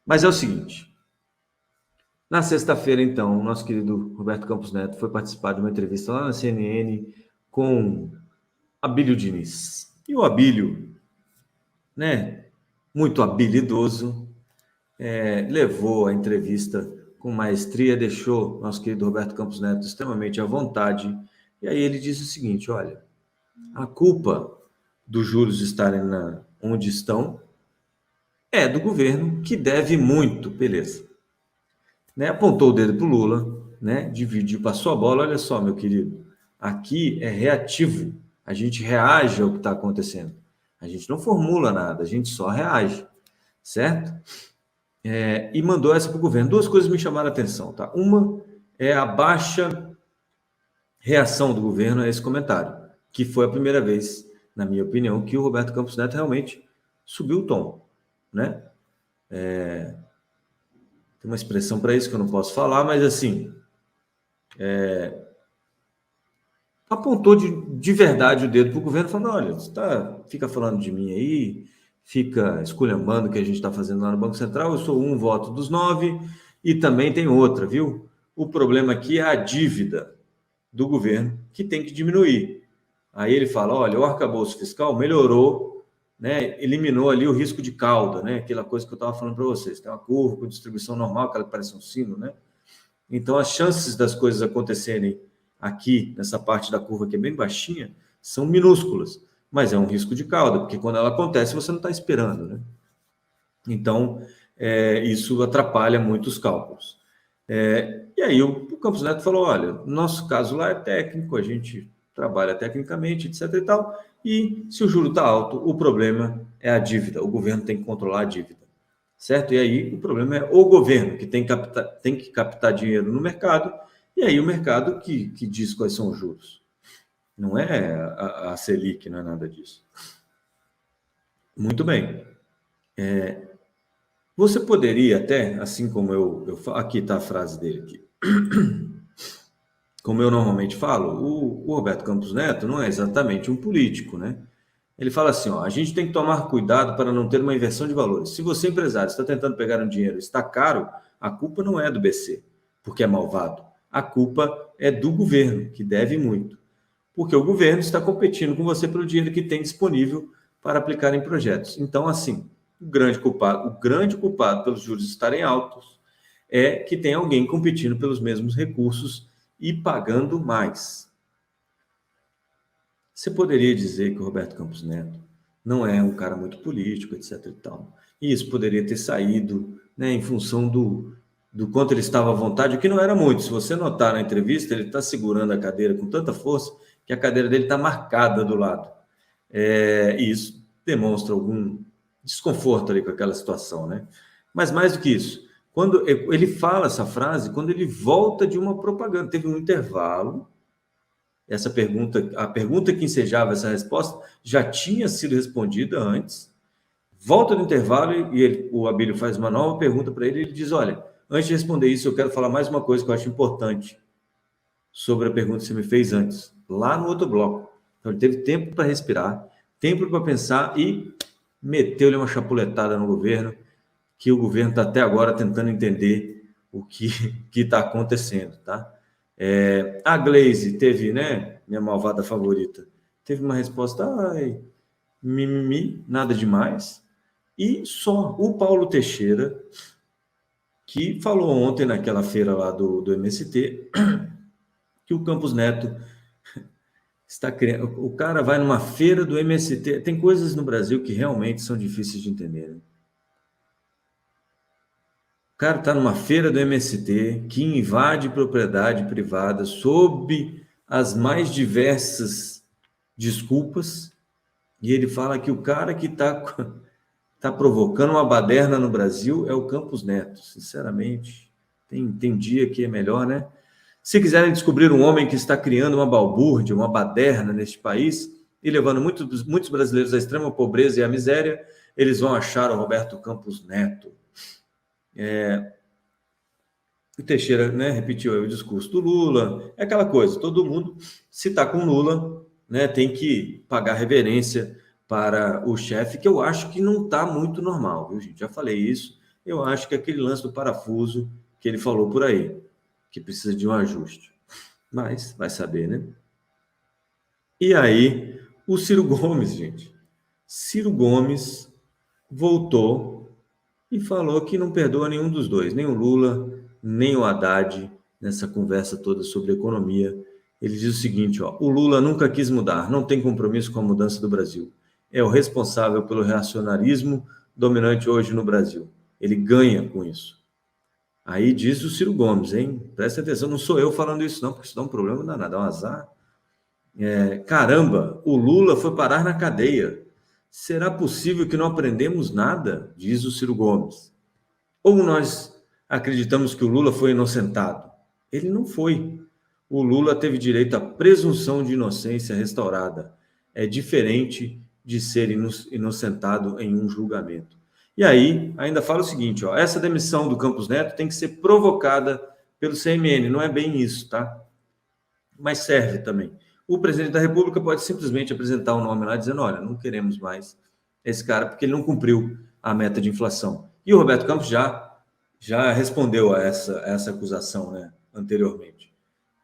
Mas é o seguinte, na sexta-feira, então, o nosso querido Roberto Campos Neto foi participar de uma entrevista lá na CNN com Abílio Diniz. E o Abílio, né, muito habilidoso, levou a entrevista com maestria, deixou nosso querido Roberto Campos Neto extremamente à vontade. E aí ele disse o seguinte, olha, a culpa dos juros estarem onde estão é do governo, que deve muito, beleza. Né? Apontou o dedo para o Lula, né? Dividiu, passou a bola, olha só, meu querido, aqui é reativo, a gente reage ao que está acontecendo. A gente não formula nada, a gente só reage, certo? E mandou essa para o governo. Duas coisas me chamaram a atenção, tá? Uma é a baixa reação do governo a esse comentário, que foi a primeira vez, na minha opinião, que o Roberto Campos Neto realmente subiu o tom, né? Tem uma expressão para isso que eu não posso falar, mas assim, apontou de verdade o dedo para o governo, falando, olha, você fica falando de mim aí, fica esculhambando o que a gente está fazendo lá no Banco Central, eu sou um voto dos 9, e também tem outra, viu? O problema aqui é a dívida do governo, que tem que diminuir. Aí ele fala, olha, o arcabouço fiscal melhorou, né, eliminou ali o risco de cauda, né, aquela coisa que eu estava falando para vocês, tem uma curva com distribuição normal, aquela que parece um sino, né? Então, as chances das coisas acontecerem aqui, nessa parte da curva que é bem baixinha, são minúsculas, mas é um risco de cauda, porque quando ela acontece, você não está esperando, né? Então, isso atrapalha muito os cálculos. E aí o Campos Neto falou, olha, no nosso caso lá é técnico, a gente trabalha tecnicamente, etc e tal, e se o juro está alto, o problema é a dívida, o governo tem que controlar a dívida, certo? E aí o problema é o governo, que tem que captar dinheiro no mercado, e aí o mercado que diz quais são os juros. Não é a Selic, não é nada disso. Muito bem. Você poderia até, assim como aqui está a frase dele aqui, como eu normalmente falo, o Roberto Campos Neto não é exatamente um político, né? Ele fala assim, ó, a gente tem que tomar cuidado para não ter uma inversão de valores. Se você, empresário, está tentando pegar um dinheiro, está caro, a culpa não é do BC, porque é malvado. A culpa é do governo, que deve muito. Porque o governo está competindo com você pelo dinheiro que tem disponível para aplicar em projetos. Então, assim, o grande culpado pelos juros estarem altos é que tem alguém competindo pelos mesmos recursos e pagando mais. Você poderia dizer que o Roberto Campos Neto não é um cara muito político, etc. e tal. E isso poderia ter saído, né, em função do quanto ele estava à vontade, o que não era muito. Se você notar na entrevista, ele está segurando a cadeira com tanta força que a cadeira dele está marcada do lado. E isso demonstra algum desconforto ali com aquela situação, né? Mas mais do que isso, quando ele fala essa frase, quando ele volta de uma propaganda, teve um intervalo. A pergunta que ensejava essa resposta já tinha sido respondida antes. Volta do intervalo e o Abílio faz uma nova pergunta para ele. Ele diz: olha, antes de responder isso, eu quero falar mais uma coisa que eu acho importante sobre a pergunta que você me fez antes, lá no outro bloco. Então, ele teve tempo para respirar, tempo para pensar e meteu-lhe uma chapuletada no governo, que o governo está até agora tentando entender o que está acontecendo, tá? A Glaze teve, né, minha malvada favorita, teve uma resposta, ai, mimimi, nada demais. E só o Paulo Teixeira, que falou ontem naquela feira lá do MST, que o Campos Neto está criando. O cara vai numa feira do MST. Tem coisas no Brasil que realmente são difíceis de entender, né? O cara está numa feira do MST que invade propriedade privada sob as mais diversas desculpas, e ele fala que o cara que tá provocando uma baderna no Brasil é o Campos Neto. Sinceramente, tem dia que é melhor, né? Se quiserem descobrir um homem que está criando uma balbúrdia, uma baderna neste país e levando muitos brasileiros à extrema pobreza e à miséria, eles vão achar o Roberto Campos Neto. O Teixeira, né, repetiu aí o discurso do Lula, é aquela coisa, todo mundo, se está com Lula, né, tem que pagar reverência para o chefe, que eu acho que não está muito normal, viu, gente? Já falei isso, eu acho que é aquele lance do parafuso que ele falou por aí, que precisa de um ajuste. Mas vai saber, né? E aí, o Ciro Gomes, gente. Ciro Gomes voltou e falou que não perdoa nenhum dos dois, nem o Lula, nem o Haddad, nessa conversa toda sobre economia. Ele diz o seguinte, ó, o Lula nunca quis mudar, não tem compromisso com a mudança do Brasil. É o responsável pelo reacionarismo dominante hoje no Brasil. Ele ganha com isso. Aí diz o Ciro Gomes, hein? Presta atenção, não sou eu falando isso não, porque isso dá um problema danado, dá um azar. Caramba, o Lula foi parar na cadeia. Será possível que não aprendemos nada? Diz o Ciro Gomes. Ou nós acreditamos que o Lula foi inocentado? Ele não foi. O Lula teve direito à presunção de inocência restaurada. É diferente de ser inocentado em um julgamento. E aí, ainda fala o seguinte, ó, essa demissão do Campos Neto tem que ser provocada pelo CMN. Não é bem isso, tá? Mas serve também. O presidente da República pode simplesmente apresentar um nome lá dizendo, olha, não queremos mais esse cara porque ele não cumpriu a meta de inflação. E o Roberto Campos já respondeu a essa acusação, né, anteriormente.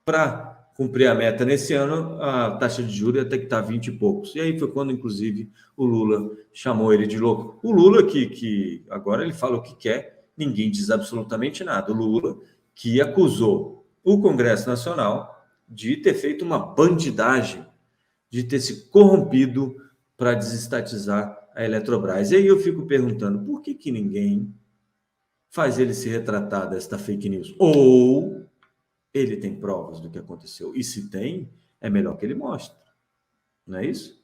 Para cumprir a meta nesse ano, a taxa de juros ia ter que estar 20 e poucos. E aí foi quando, inclusive, o Lula chamou ele de louco. O Lula, que agora ele fala o que quer, ninguém diz absolutamente nada. O Lula, que acusou o Congresso Nacional de ter feito uma bandidagem, de ter se corrompido para desestatizar a Eletrobras. E aí eu fico perguntando, por que ninguém faz ele se retratar desta fake news? Ou ele tem provas do que aconteceu? E se tem, é melhor que ele mostre. Não é isso?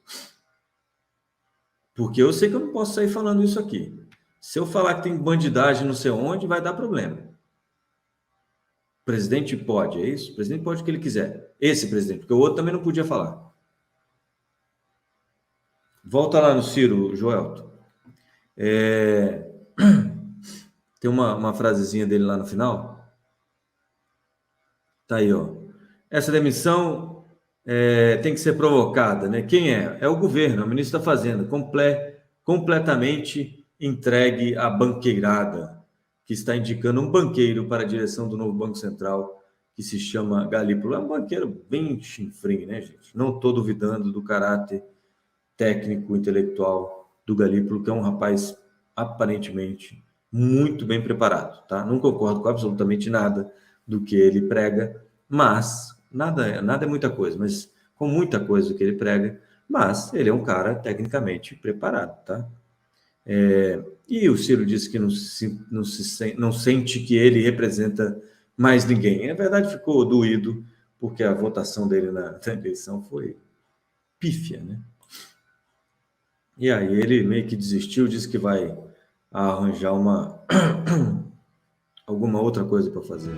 Porque eu sei que eu não posso sair falando isso aqui. Se eu falar que tem bandidagem não sei onde, vai dar problema. O presidente pode, é isso? O presidente pode o que ele quiser. Esse presidente, porque o outro também não podia falar. Volta lá no Ciro, Joelto. Tem uma frasezinha dele lá no final. Tá aí, ó. Essa demissão tem que ser provocada, né? Quem é? É o governo, é o ministro da Fazenda, completamente entregue à banqueirada, que está indicando um banqueiro para a direção do novo Banco Central, que se chama Galípolo. É um banqueiro bem chinfrim, né, gente? Não estou duvidando do caráter técnico, intelectual do Galípolo, que é um rapaz aparentemente muito bem preparado, tá? Não concordo com absolutamente nada do que ele prega, mas nada é muita coisa, mas com muita coisa do que ele prega, mas ele é um cara tecnicamente preparado, tá? E o Ciro disse que não sente que ele representa mais ninguém. Na verdade, ficou doído porque a votação dele na eleição foi pífia, né? E aí ele meio que desistiu, disse que vai arranjar alguma outra coisa para fazer.